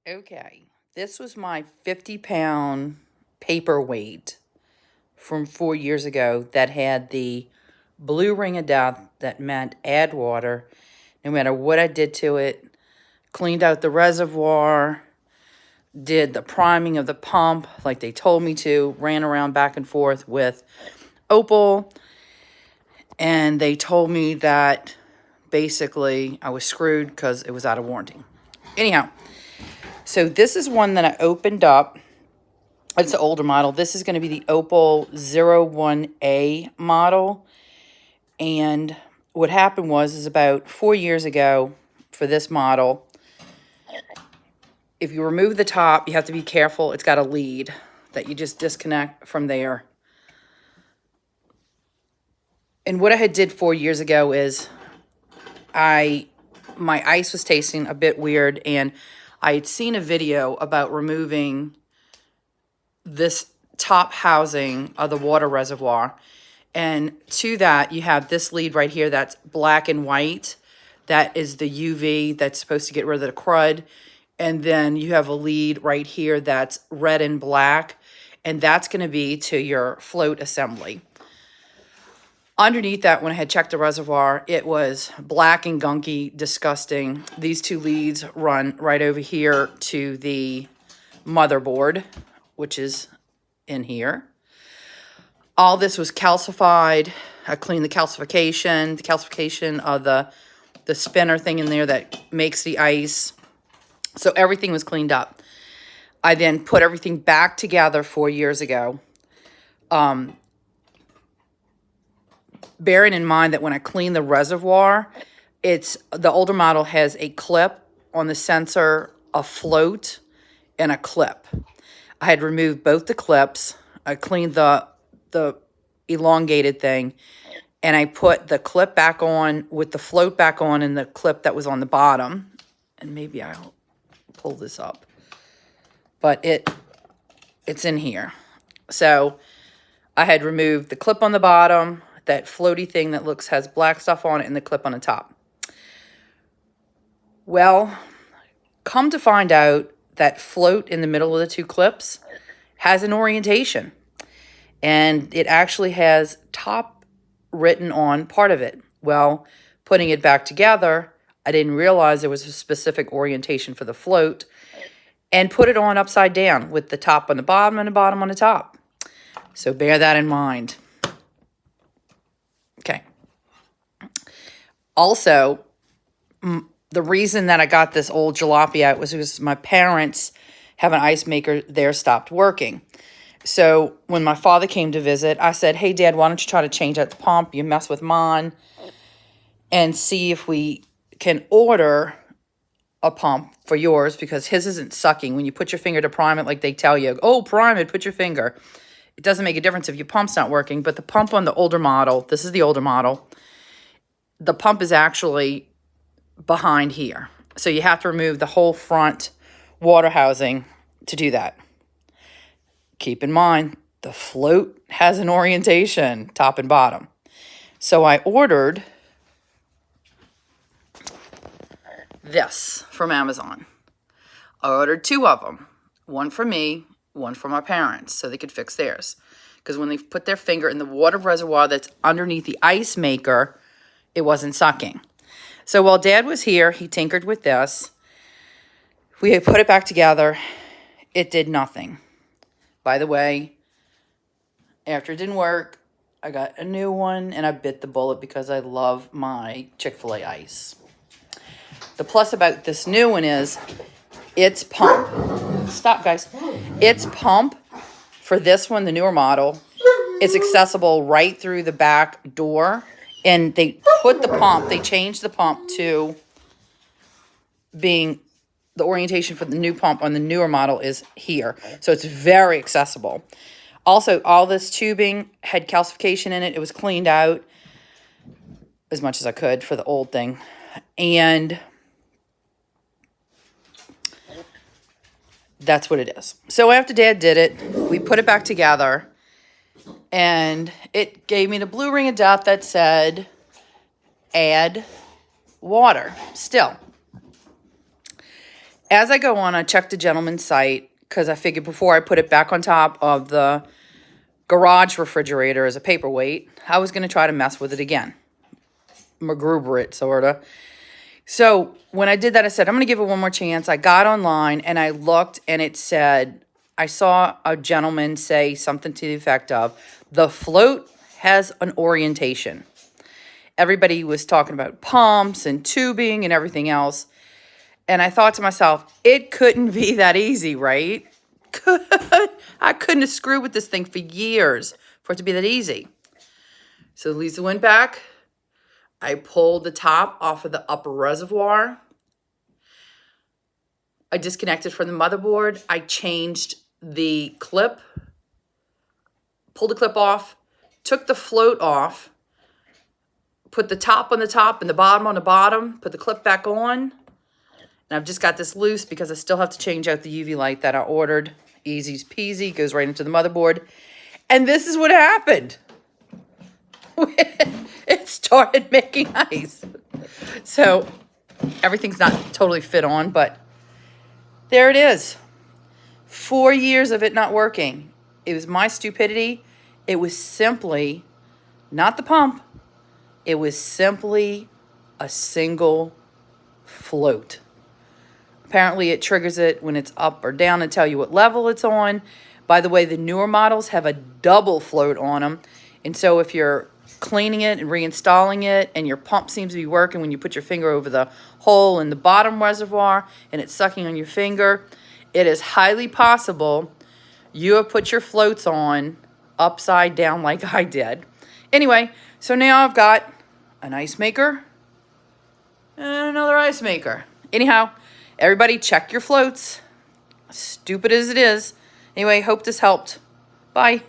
Okay, this was my 50-pound paperweight from 4 years ago that had the blue ring of death that meant add water. No matter what I did to it, cleaned out the reservoir, did the priming of the pump like they told me to, ran around back and forth with Opal, and they told me that basically I was screwed because it was out of warranty. Anyhow, so this is one that I opened up. It's the older model. This is going to be the Opal 01A model. And what happened is about 4 years ago for this model, if you remove the top, you have to be careful. It's got a lead that you just disconnect from there. And what I had did 4 years ago is my ice was tasting a bit weird, and I had seen a video about removing this top housing of the water reservoir. And to that, you have this lead right here that's black and white. That is the UV that's supposed to get rid of the crud. And then you have a lead right here that's red and black. And that's going to be to your float assembly. Underneath that, when I had checked the reservoir, it was black and gunky, disgusting. These two leads run right over here to the motherboard, which is in here. All this was calcified. I cleaned the calcification of the spinner thing in there that makes the ice. So everything was cleaned up. I then put everything back together 4 years ago. Bearing in mind that when I clean the reservoir, the older model has a clip on the sensor, a float, and a clip. I had removed both the clips. I cleaned the elongated thing, and I put the clip back on with the float back on and the clip that was on the bottom. And maybe I'll pull this up, but it's in here. So I had removed the clip on the bottom, that floaty thing that has black stuff on it, and the clip on the top. Well, come to find out, that float in the middle of the two clips has an orientation. And it actually has top written on part of it. Well, putting it back together, I didn't realize there was a specific orientation for the float, and put it on upside down with the top on the bottom and the bottom on the top. So bear that in mind. Okay. Also, the reason that I got this old jalopy out was because my parents have an ice maker. Theirs stopped working. So when my father came to visit, I said, hey, Dad, why don't you try to change out the pump? You mess with mine, and see if we can order a pump for yours, because his isn't sucking. When you put your finger to prime it, like they tell you, oh, prime it, put your finger. It doesn't make a difference if your pump's not working. But the pump on the older model, this is the older model, the pump is actually behind here. So you have to remove the whole front water housing to do that. Keep in mind, the float has an orientation, top and bottom. So I ordered this from Amazon. I ordered two of them, one for me, one for my parents, so they could fix theirs. Because when they put their finger in the water reservoir that's underneath the ice maker, it wasn't sucking. So while Dad was here, he tinkered with this. We had put it back together. It did nothing. By the way, after it didn't work, I got a new one, and I bit the bullet because I love my Chick-fil-A ice. The plus about this new one is its pump. Stop, guys. Its pump for this one, the newer model, is accessible right through the back door. And they changed the pump to being the orientation for the new pump on the newer model is here. So it's very accessible. Also, all this tubing had calcification in it. It was cleaned out as much as I could for the old thing. And that's what it is. So after Dad did it, we put it back together. And it gave me the blue ring of death that said, add water, still. As I go on, I check the gentleman's site because I figured before I put it back on top of the garage refrigerator as a paperweight, I was going to try to mess with it again. MacGruber it, sort of. So when I did that, I said, I'm going to give it one more chance. I got online and I looked and it said, I saw a gentleman say something to the effect of, the float has an orientation. Everybody was talking about pumps and tubing and everything else. And I thought to myself, it couldn't be that easy, right? I couldn't have screwed with this thing for years for it to be that easy. So Lisa went back. I pulled the top off of the upper reservoir. I disconnected from the motherboard. I changed the clip, pulled the clip off, took the float off, put the top on the top and the bottom on the bottom, put the clip back on. And I've just got this loose because I still have to change out the UV light that I ordered. Easy peasy, goes right into the motherboard. And this is what happened. It started making ice. So everything's not totally fit on, but there it is. 4 years of it not working. It was my stupidity. It was simply not the pump. It was simply a single float. Apparently it triggers it when it's up or down and tell you what level it's on. By the way, the newer models have a double float on them. And so if you're cleaning it and reinstalling it and your pump seems to be working when you put your finger over the hole in the bottom reservoir and it's sucking on your finger, it is highly possible you have put your floats on upside down like I did. Anyway, so now I've got an ice maker and another ice maker. Anyhow, everybody check your floats. Stupid as it is. Anyway, hope this helped. Bye.